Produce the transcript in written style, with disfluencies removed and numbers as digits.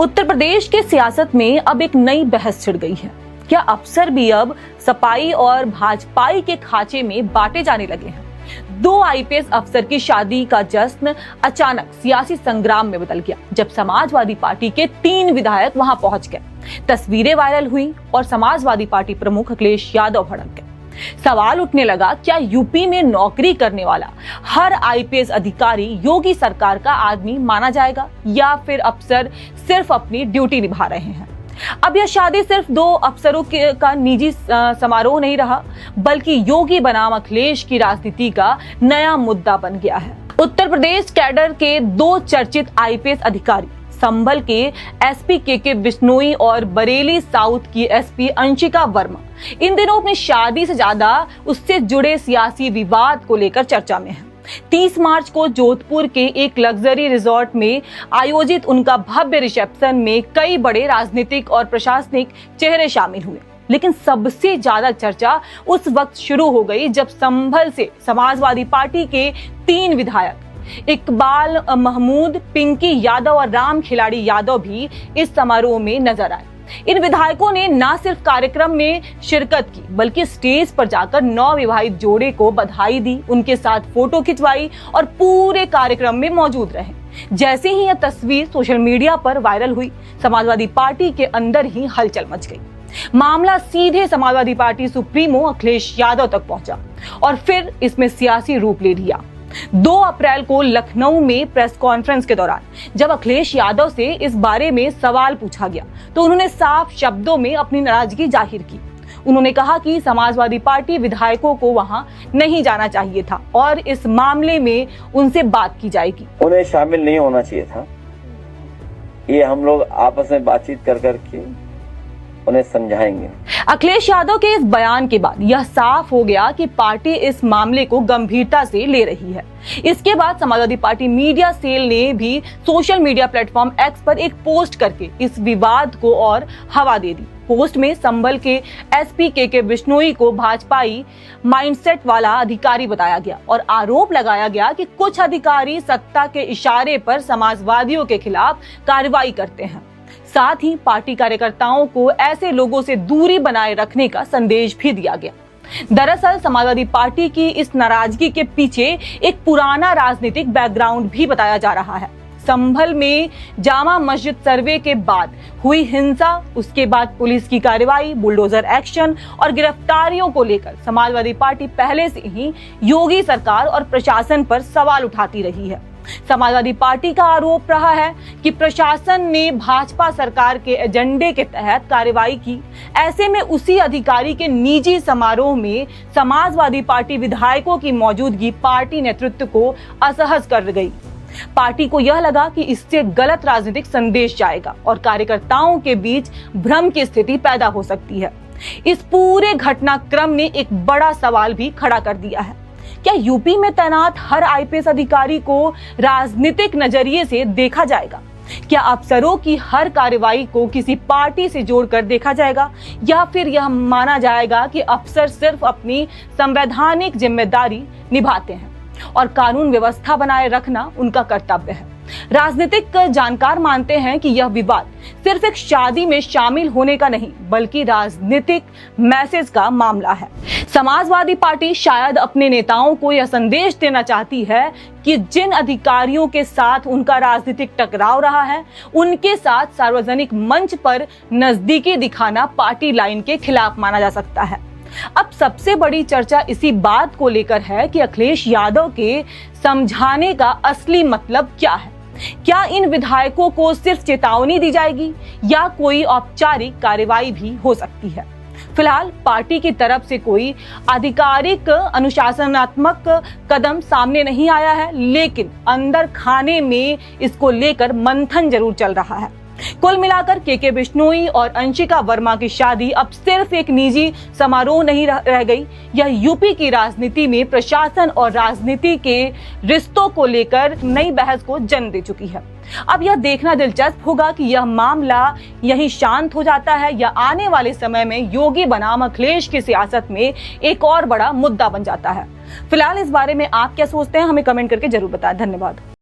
उत्तर प्रदेश के सियासत में अब एक नई बहस छिड़ गई है। क्या अफसर भी अब सपाई और भाजपाई के खांचे में बांटे जाने लगे हैं? दो आईपीएस अफसर की शादी का जश्न अचानक सियासी संग्राम में बदल गया जब समाजवादी पार्टी के 3 विधायक वहां पहुंच गए। तस्वीरें वायरल हुई और समाजवादी पार्टी प्रमुख अखिलेश यादव भड़क गए। सवाल उठने लगा, क्या यूपी में नौकरी करने वाला हर आईपीएस अधिकारी योगी सरकार का आदमी माना जाएगा या फिर अफसर सिर्फ अपनी ड्यूटी निभा रहे हैं? अब यह शादी सिर्फ 2 अफसरों का निजी समारोह नहीं रहा, बल्कि योगी बनाम अखिलेश की राजनीति का नया मुद्दा बन गया है। उत्तर प्रदेश कैडर के 2 चर्चित आईपीएस अधिकारी, संभल के एसपी के बिश्नोई और बरेली साउथ की एसपी अंशिका वर्मा, इन दिनों अपनी शादी से ज्यादा उससे जुड़े सियासी विवाद को लेकर चर्चा में है। 30 मार्च को जोधपुर के एक लग्जरी रिजॉर्ट में आयोजित उनका भव्य रिसेप्शन में कई बड़े राजनीतिक और प्रशासनिक चेहरे शामिल हुए, लेकिन सबसे ज्यादा चर्चा उस वक्त शुरू हो गई जब संभल से समाजवादी पार्टी के 3 विधायक इकबाल महमूद, पिंकी यादव और राम खिलाड़ी यादव भी इस समारोह में नजर आए। इन विधायकों ने न सिर्फ कार्यक्रम में शिरकत की, बल्कि स्टेज पर जाकर नवविवाहित जोड़े को बधाई दी, उनके साथ फोटो खिंचवाई और पूरे कार्यक्रम में मौजूद रहे। जैसे ही यह तस्वीर सोशल मीडिया पर वायरल हुई, समाजवादी पार्टी के अंदर ही हलचल मच गई। मामला सीधे समाजवादी पार्टी सुप्रीमो अखिलेश यादव तक पहुंचा और फिर इसमें सियासी रूप ले लिया। 2 अप्रैल को लखनऊ में प्रेस कॉन्फ्रेंस के दौरान जब अखिलेश यादव से इस बारे में सवाल पूछा गया तो उन्होंने साफ शब्दों में अपनी नाराजगी जाहिर की। उन्होंने कहा कि समाजवादी पार्टी विधायकों को वहां नहीं जाना चाहिए था और इस मामले में उनसे बात की जाएगी। उन्हें शामिल नहीं होना चाहिए था। ये हम लोग आपस में बातचीत कर करके उन्हें समझाएंगे। अखिलेश यादव के इस बयान के बाद यह साफ हो गया कि पार्टी इस मामले को गंभीरता से ले रही है। इसके बाद समाजवादी पार्टी मीडिया सेल ने भी सोशल मीडिया प्लेटफॉर्म एक्स पर एक पोस्ट करके इस विवाद को और हवा दे दी। पोस्ट में संभल के एसपी के बिश्नोई को भाजपाई माइंडसेट वाला अधिकारी बताया गया और आरोप लगाया गया कि कुछ अधिकारी सत्ता के इशारे पर समाजवादियों के खिलाफ कार्रवाई करते हैं। साथ ही पार्टी कार्यकर्ताओं को ऐसे लोगों से दूरी बनाए रखने का संदेश भी दिया गया। दरअसल समाजवादी पार्टी की इस नाराजगी के पीछे एक पुराना राजनीतिक बैकग्राउंड भी बताया जा रहा है। संभल में जामा मस्जिद सर्वे के बाद हुई हिंसा, उसके बाद पुलिस की कार्रवाई, बुलडोजर एक्शन और गिरफ्तारियों को लेकर समाजवादी पार्टी पहले से ही योगी सरकार और प्रशासन पर सवाल उठाती रही है। समाजवादी पार्टी का आरोप रहा है कि प्रशासन ने भाजपा सरकार के एजेंडे के तहत कार्रवाई की। ऐसे में उसी अधिकारी के निजी समारोह में समाजवादी पार्टी विधायकों की मौजूदगी पार्टी नेतृत्व को असहज कर गई। पार्टी को यह लगा कि इससे गलत राजनीतिक संदेश जाएगा और कार्यकर्ताओं के बीच भ्रम की स्थिति पैदा हो सकती है। इस पूरे घटनाक्रम ने एक बड़ा सवाल भी खड़ा कर दिया है। क्या यूपी में तैनात हर आईपीएस अधिकारी को राजनीतिक नजरिए से देखा जाएगा? क्या अफसरों की हर कार्रवाई को किसी पार्टी से जोड़कर देखा जाएगा या फिर यह माना जाएगा कि अफसर सिर्फ अपनी संवैधानिक जिम्मेदारी निभाते हैं और कानून व्यवस्था बनाए रखना उनका कर्तव्य है? राजनीतिक जानकार मानते हैं कि यह विवाद सिर्फ एक शादी में शामिल होने का नहीं, बल्कि राजनीतिक मैसेज का मामला है। समाजवादी पार्टी शायद अपने नेताओं को यह संदेश देना चाहती है कि जिन अधिकारियों के साथ उनका राजनीतिक टकराव रहा है, उनके साथ सार्वजनिक मंच पर नजदीकी दिखाना पार्टी लाइन के खिलाफ माना जा सकता है। अब सबसे बड़ी चर्चा इसी बात को लेकर है कि अखिलेश यादव के समझाने का असली मतलब क्या है। क्या इन विधायकों को सिर्फ चेतावनी दी जाएगी या कोई औपचारिक कार्रवाई भी हो सकती है? फिलहाल पार्टी की तरफ से कोई आधिकारिक अनुशासनात्मक कदम सामने नहीं आया है, लेकिन अंदर खाने में इसको लेकर मंथन जरूर चल रहा है। कुल मिलाकर के बिश्नोई और अंशिका वर्मा की शादी अब सिर्फ एक निजी समारोह नहीं रह गई। यह यूपी की राजनीति में प्रशासन और राजनीति के रिश्तों को लेकर नई बहस को जन्म दे चुकी है। अब यह देखना दिलचस्प होगा कि यह मामला यहीं शांत हो जाता है या आने वाले समय में योगी बनाम अखिलेश की सियासत में एक और बड़ा मुद्दा बन जाता है। फिलहाल इस बारे में आप क्या सोचते हैं, हमें कमेंट करके जरूर बताएं। धन्यवाद।